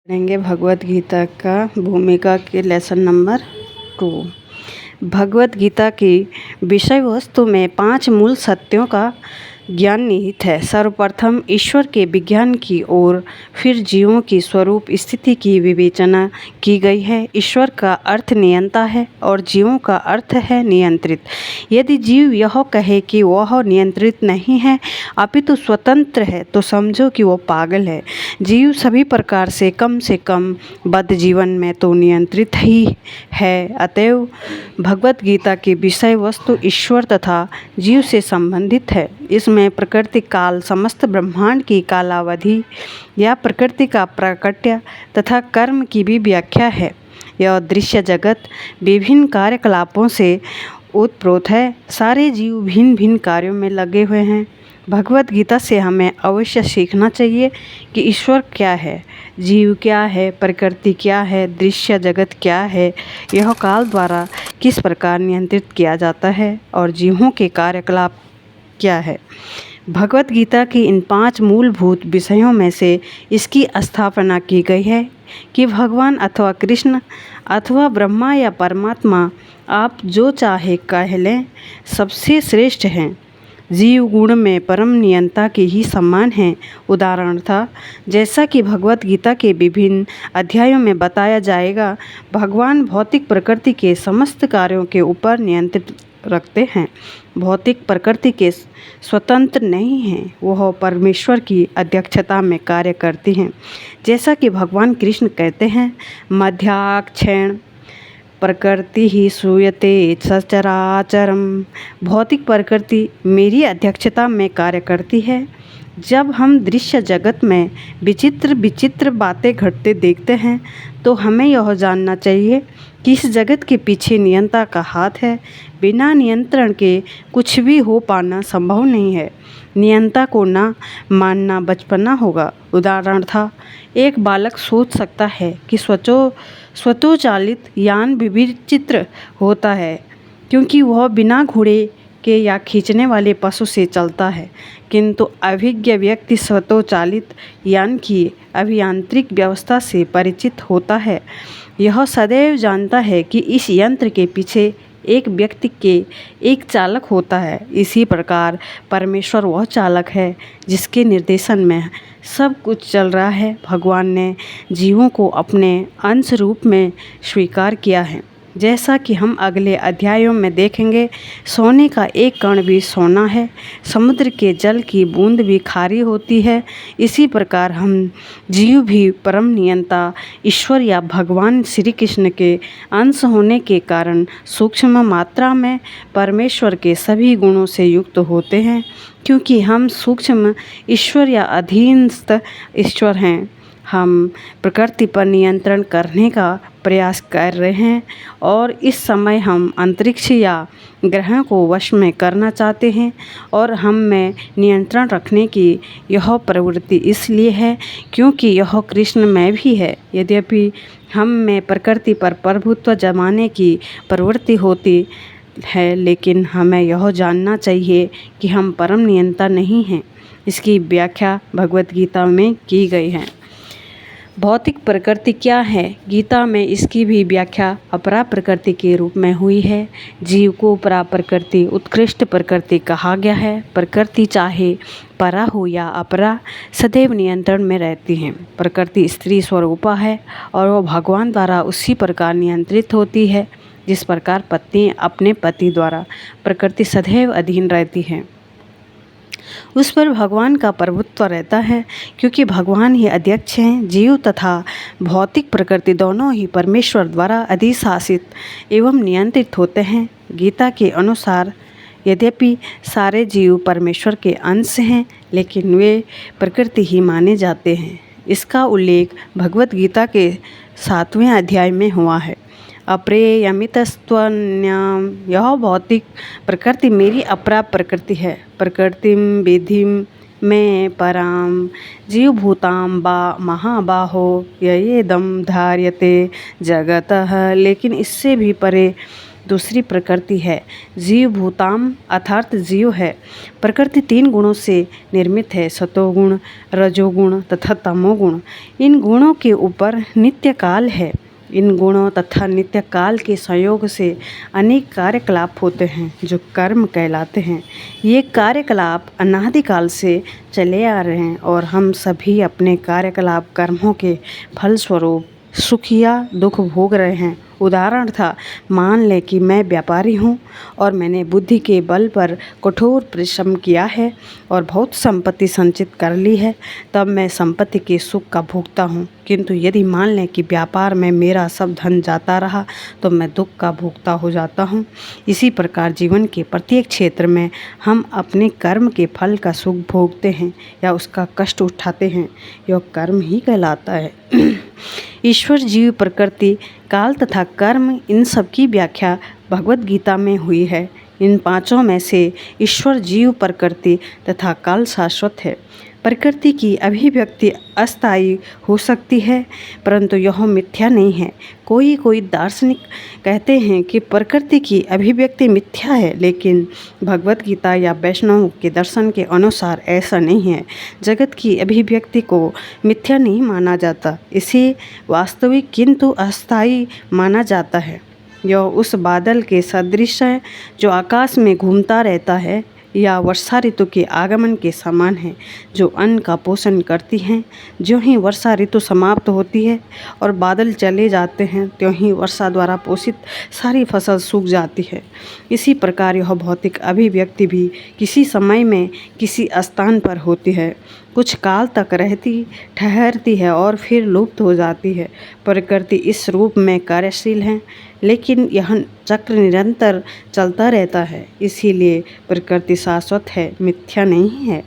पढ़ेंगे भगवत गीता का भूमिका के लेसन नंबर 2। भगवत गीता की विषय वस्तु में 5 मूल सत्यों का ज्ञान निहित है। सर्वप्रथम ईश्वर के विज्ञान की ओर, फिर जीवों की स्वरूप स्थिति की विवेचना की गई है। ईश्वर का अर्थ नियंता है और जीवों का अर्थ है नियंत्रित। यदि जीव यह कहे कि वह नियंत्रित नहीं है अपितु स्वतंत्र है तो समझो कि वह पागल है। जीव सभी प्रकार से कम बद्ध जीवन में तो नियंत्रित ही है। अतएव भगवत गीता की विषय वस्तु ईश्वर तथा जीव से संबंधित है। इसमें प्रकृति काल, समस्त ब्रह्मांड की कालावधि या प्रकृति का प्राकट्य तथा कर्म की भी व्याख्या है। यह दृश्य जगत विभिन्न कार्यकलापों से ओतप्रोत है। सारे जीव भिन्न भिन्न कार्यों में लगे हुए हैं। भगवत गीता से हमें अवश्य सीखना चाहिए कि ईश्वर क्या है, जीव क्या है, प्रकृति क्या है, दृश्य जगत क्या है, यह काल द्वारा किस प्रकार नियंत्रित किया जाता है और जीवों के कार्यकलाप क्या है। भगवत गीता की इन 5 मूलभूत विषयों में से इसकी स्थापना की गई है कि भगवान अथवा कृष्ण अथवा ब्रह्मा या परमात्मा, आप जो चाहे कह लें, सबसे श्रेष्ठ हैं। जीव गुण में परम नियंता के ही समान हैं। उदाहरण था, जैसा कि भगवत गीता के विभिन्न अध्यायों में बताया जाएगा, भगवान भौतिक प्रकृति के समस्त कार्यों के ऊपर नियंत्रित रखते हैं। भौतिक प्रकृति के स्वतंत्र नहीं हैं, वह परमेश्वर की अध्यक्षता में कार्य करती हैं। जैसा कि भगवान कृष्ण कहते हैं, मध्याक्षेण प्रकृति ही श्रूयते सचराचरम। भौतिक प्रकृति मेरी अध्यक्षता में कार्य करती है। जब हम दृश्य जगत में विचित्र बातें घटते देखते हैं तो हमें यह जानना चाहिए कि इस जगत के पीछे नियंता का हाथ है। बिना नियंत्रण के कुछ भी हो पाना संभव नहीं है। नियंता को ना मानना बचपना होगा। उदाहरण था, एक बालक सोच सकता है कि स्वतोचालित यान विचित्र होता है क्योंकि वह बिना घोड़े के या खींचने वाले पशु से चलता है, किंतु अभिज्ञ व्यक्ति स्वतोचालित यान की अभियांत्रिक व्यवस्था से परिचित होता है। यह सदैव जानता है कि इस यंत्र के पीछे एक व्यक्ति के एक चालक होता है। इसी प्रकार परमेश्वर वह चालक है जिसके निर्देशन में सब कुछ चल रहा है। भगवान ने जीवों को अपने अंश रूप में स्वीकार किया है। जैसा कि हम अगले अध्यायों में देखेंगे, सोने का एक कण भी सोना है, समुद्र के जल की बूंद भी खारी होती है। इसी प्रकार हम जीव भी परम नियंता ईश्वर या भगवान श्री कृष्ण के अंश होने के कारण सूक्ष्म मात्रा में परमेश्वर के सभी गुणों से युक्त होते हैं। क्योंकि हम सूक्ष्म ईश्वर या अधीनस्थ ईश्वर हैं, हम प्रकृति पर नियंत्रण करने का प्रयास कर रहे हैं और इस समय हम अंतरिक्ष या ग्रह को वश में करना चाहते हैं। और हम में नियंत्रण रखने की यह प्रवृत्ति इसलिए है क्योंकि यह कृष्ण में भी है। यद्यपि हम में प्रकृति पर प्रभुत्व जमाने की प्रवृत्ति होती है, लेकिन हमें यह जानना चाहिए कि हम परम नियंता नहीं हैं। इसकी व्याख्या भगवत गीता में की गई है। भौतिक प्रकृति क्या है? गीता में इसकी भी व्याख्या अपरा प्रकृति के रूप में हुई है। जीव को परा प्रकृति, उत्कृष्ट प्रकृति कहा गया है। प्रकृति चाहे परा हो या अपरा, सदैव नियंत्रण में रहती हैं। प्रकृति स्त्री स्वरूपा है और वह भगवान द्वारा उसी प्रकार नियंत्रित होती है जिस प्रकार पत्नी अपने पति द्वारा। प्रकृति सदैव अधीन रहती है, उस पर भगवान का प्रभुत्व रहता है क्योंकि भगवान ही अध्यक्ष हैं। जीव तथा भौतिक प्रकृति दोनों ही परमेश्वर द्वारा अधिशासित एवं नियंत्रित होते हैं। गीता के अनुसार यद्यपि सारे जीव परमेश्वर के अंश हैं, लेकिन वे प्रकृति ही माने जाते हैं। इसका उल्लेख भगवत गीता के 7वें अध्याय में हुआ है। अप्रेयमितस्त्वन्याम, यह भौतिक प्रकृति मेरी अपरा प्रकृति है। प्रकृतिम विधिम में पराम जीवभूताम बा महाबाहो ययेदम धार्यते जगतः, लेकिन इससे भी परे दूसरी प्रकृति है। जीव भूताम अर्थात जीव है। प्रकृति 3 गुणों से निर्मित है, सतोगुण, रजोगुण तथा तमोगुण। इन गुणों के ऊपर नित्य काल है। इन गुणों तथा नित्य काल के संयोग से अनेक कार्यकलाप होते हैं जो कर्म कहलाते हैं। ये कार्यकलाप अनादिकाल से चले आ रहे हैं और हम सभी अपने कार्यकलाप कर्मों के फलस्वरूप सुख या दुख भोग रहे हैं। उदाहरण था, मान लें कि मैं व्यापारी हूँ और मैंने बुद्धि के बल पर कठोर परिश्रम किया है और बहुत संपत्ति संचित कर ली है, तब मैं संपत्ति के सुख का भोगता हूँ। किंतु यदि मान लें कि व्यापार में मेरा सब धन जाता रहा तो मैं दुख का भोगता हो जाता हूँ। इसी प्रकार जीवन के प्रत्येक क्षेत्र में हम अपने कर्म के फल का सुख भोगते हैं या उसका कष्ट उठाते हैं, यह कर्म ही कहलाता है। ईश्वर, जीव, प्रकृति, काल तथा कर्म, इन सब की व्याख्या भगवत गीता में हुई है। इन 5 में से ईश्वर, जीव, प्रकृति तथा काल शाश्वत है। प्रकृति की अभिव्यक्ति अस्थायी हो सकती है परंतु यह मिथ्या नहीं है। कोई दार्शनिक कहते हैं कि प्रकृति की अभिव्यक्ति मिथ्या है, लेकिन भगवत गीता या वैष्णव के दर्शन के अनुसार ऐसा नहीं है। जगत की अभिव्यक्ति को मिथ्या नहीं माना जाता, इसे वास्तविक किंतु अस्थायी माना जाता है। यह उस बादल के सदृश है जो आकाश में घूमता रहता है या वर्षा ऋतु के आगमन के समान है, जो अन्न का पोषण करती हैं। ज्यों ही वर्षा ऋतु समाप्त होती है और बादल चले जाते हैं, त्यों ही वर्षा द्वारा पोषित सारी फसल सूख जाती है। इसी प्रकार यह भौतिक अभिव्यक्ति भी किसी समय में किसी स्थान पर होती है, कुछ काल तक रहती ठहरती है और फिर लुप्त हो जाती है। प्रकृति इस रूप में कार्यशील है, लेकिन यह चक्र निरंतर चलता रहता है, इसीलिए प्रकृति शाश्वत है, मिथ्या नहीं है।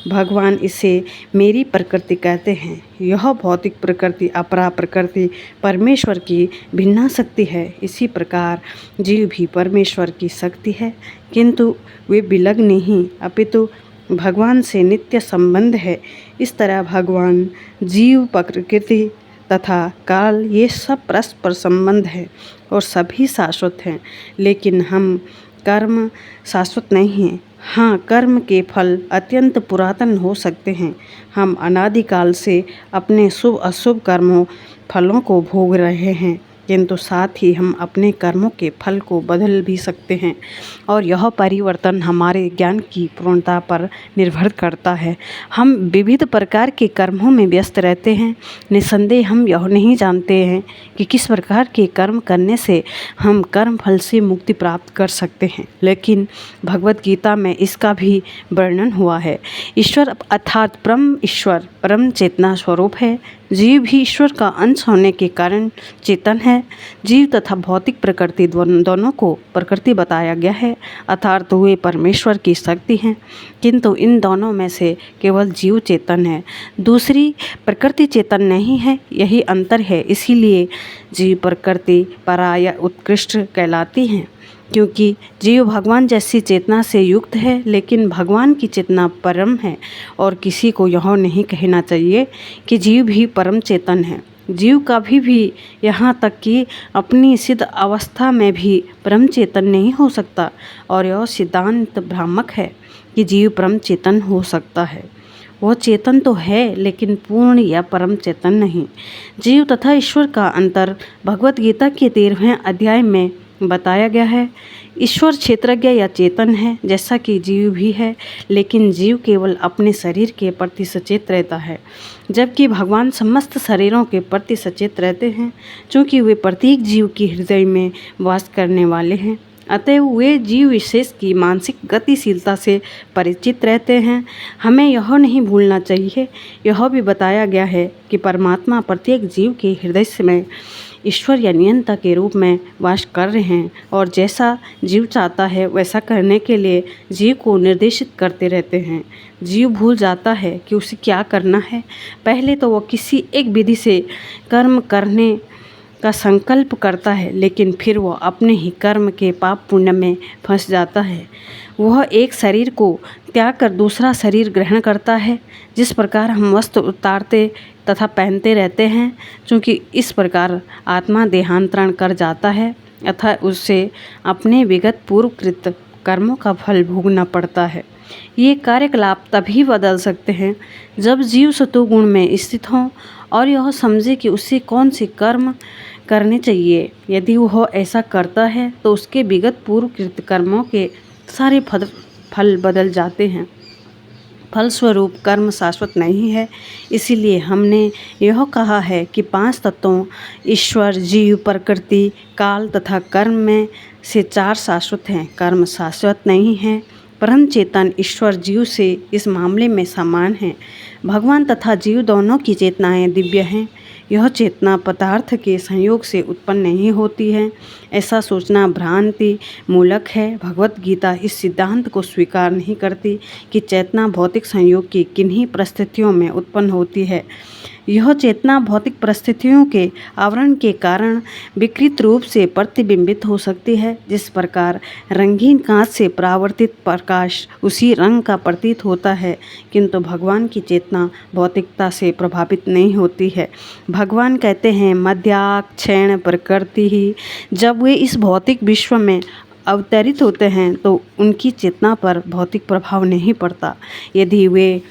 भगवान इसे मेरी प्रकृति कहते हैं। यह भौतिक प्रकृति अपरा प्रकृति परमेश्वर की भिन्ना शक्ति है। इसी प्रकार जीव भी परमेश्वर की शक्ति है, किंतु वे विलग नहीं अपितु भगवान से नित्य संबंध है। इस तरह भगवान, जीव, प्रकृति तथा काल, ये सब परस्पर संबंध है और सभी शाश्वत हैं, लेकिन हम कर्म शाश्वत नहीं हैं। हाँ, कर्म के फल अत्यंत पुरातन हो सकते हैं। हम अनादिकाल से अपने शुभ अशुभ कर्मों फलों को भोग रहे हैं, किंतु साथ ही हम अपने कर्मों के फल को बदल भी सकते हैं और यह परिवर्तन हमारे ज्ञान की पूर्णता पर निर्भर करता है। हम विविध प्रकार के कर्मों में व्यस्त रहते हैं। निस्संदेह हम यह नहीं जानते हैं कि किस प्रकार के कर्म करने से हम कर्म फल से मुक्ति प्राप्त कर सकते हैं, लेकिन भगवत गीता में इसका भी वर्णन हुआ है। ईश्वर अर्थात परम ईश्वर परम चेतना स्वरूप है। जीव भी ईश्वर का अंश होने के कारण चेतन है। जीव तथा भौतिक प्रकृति दोनों को प्रकृति बताया गया है, अर्थात वे परमेश्वर की शक्ति हैं, किंतु इन दोनों में से केवल जीव चेतन है, दूसरी प्रकृति चेतन नहीं है। यही अंतर है। इसीलिए जीव प्रकृति परा या उत्कृष्ट कहलाती हैं, क्योंकि जीव भगवान जैसी चेतना से युक्त है, लेकिन भगवान की चेतना परम है और किसी को यह नहीं कहना चाहिए कि जीव भी परम चेतन है। जीव कभी भी यहाँ तक कि अपनी सिद्ध अवस्था में भी परम चेतन नहीं हो सकता और यह सिद्धांत भ्रामक है कि जीव परम चेतन हो सकता है। वह चेतन तो है, लेकिन पूर्ण या परम चेतन नहीं। जीव तथा ईश्वर का अंतर भगवत गीता के 13वें अध्याय में बताया गया है। ईश्वर क्षेत्रज्ञ या चेतन है, जैसा कि जीव भी है, लेकिन जीव केवल अपने शरीर के प्रति सचेत रहता है, जबकि भगवान समस्त शरीरों के प्रति सचेत रहते हैं, क्योंकि वे प्रत्येक जीव के हृदय में वास करने वाले हैं। अतएव वे जीव विशेष की मानसिक गतिशीलता से परिचित रहते हैं। हमें यह नहीं भूलना चाहिए, यह भी बताया गया है कि परमात्मा प्रत्येक जीव के हृदय में ईश्वर या नियंता के रूप में वास कर रहे हैं और जैसा जीव चाहता है वैसा करने के लिए जीव को निर्देशित करते रहते हैं। जीव भूल जाता है कि उसे क्या करना है। पहले तो वह किसी एक विधि से कर्म करने का संकल्प करता है, लेकिन फिर वह अपने ही कर्म के पाप पुण्य में फंस जाता है। वह एक शरीर को त्याग कर दूसरा शरीर ग्रहण करता है। जिस प्रकार हम वस्त्र उतारते तथा पहनते रहते हैं, क्योंकि इस प्रकार आत्मा देहांतरण कर जाता है, अतः उससे अपने विगत पूर्वकृत कर्मों का फल भोगना पड़ता है। ये कार्यकलाप तभी बदल सकते हैं जब जीव सतोगुण में स्थित हों और यह समझे कि उसे कौन से कर्म करने चाहिए। यदि वह ऐसा करता है तो उसके विगत पूर्वकृत कर्मों के सारे फल बदल जाते हैं। फलस्वरूप कर्म शाश्वत नहीं है। इसीलिए हमने यह कहा है कि 5 तत्वों ईश्वर, जीव, प्रकृति, काल तथा कर्म में से 4 शाश्वत हैं। कर्म शाश्वत नहीं है। परम चेतन ईश्वर जीव से इस मामले में समान है। भगवान तथा जीव दोनों की चेतनाएं दिव्य हैं। यह चेतना पदार्थ के संयोग से उत्पन्न नहीं होती है। ऐसा सोचना भ्रांति मूलक है। भगवत गीता इस सिद्धांत को स्वीकार नहीं करती कि चेतना भौतिक संयोग की किन्हीं परिस्थितियों में उत्पन्न होती है। यह चेतना भौतिक परिस्थितियों के आवरण के कारण विकृत रूप से प्रतिबिंबित हो सकती है। जिस प्रकार रंगीन कांच से परावर्तित प्रकाश उसी रंग का प्रतीत होता है, किंतु भगवान की चेतना भौतिकता से प्रभावित नहीं होती है। भगवान कहते हैं, मध्याक्षेण प्रकृति ही। जब वे इस भौतिक विश्व में अवतरित होते हैं तो उनकी चेतना पर भौतिक प्रभाव नहीं पड़ता। यदि वे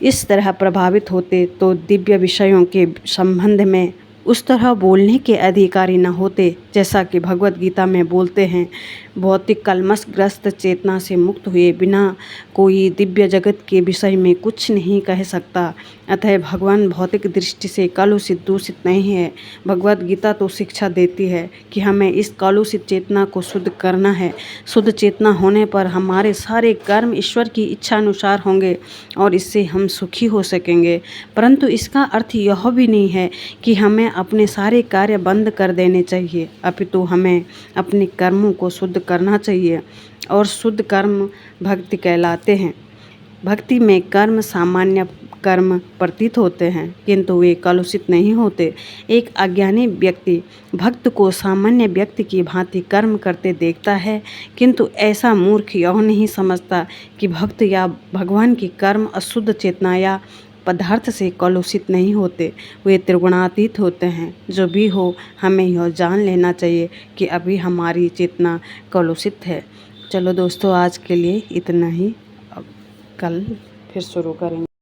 इस तरह प्रभावित होते तो दिव्य विषयों के संबंध में उस तरह बोलने के अधिकारी न होते जैसा कि भगवत गीता में बोलते हैं। भौतिक कलमशग्रस्त चेतना से मुक्त हुए बिना कोई दिव्य जगत के विषय में कुछ नहीं कह सकता। अतः भगवान भौतिक दृष्टि से कलुषित दूषित नहीं है। भगवत गीता तो शिक्षा देती है कि हमें इस कलुषित चेतना को शुद्ध करना है। शुद्ध चेतना होने पर हमारे सारे कर्म ईश्वर की इच्छा अनुसार होंगे और इससे हम सुखी हो सकेंगे। परंतु इसका अर्थ यह भी नहीं है कि हमें अपने सारे कार्य बंद कर देने चाहिए, अपितु हमें अपने कर्मों को शुद्ध करना चाहिए और शुद्ध कर्म भक्ति कहलाते हैं। भक्ति में कर्म सामान्य कर्म प्रतीत होते हैं, किंतु वे कलुषित नहीं होते। एक अज्ञानी व्यक्ति भक्त को सामान्य व्यक्ति की भांति कर्म करते देखता है, किंतु ऐसा मूर्ख यह नहीं समझता कि भक्त या भगवान की कर्म अशुद्ध चेतना या पदार्थ से कलुषित नहीं होते, वे त्रिगुणातीत होते हैं। जो भी हो, हमें यह जान लेना चाहिए कि अभी हमारी चेतना कलुषित है। चलो दोस्तों, आज के लिए इतना ही। अब कल फिर शुरू करेंगे।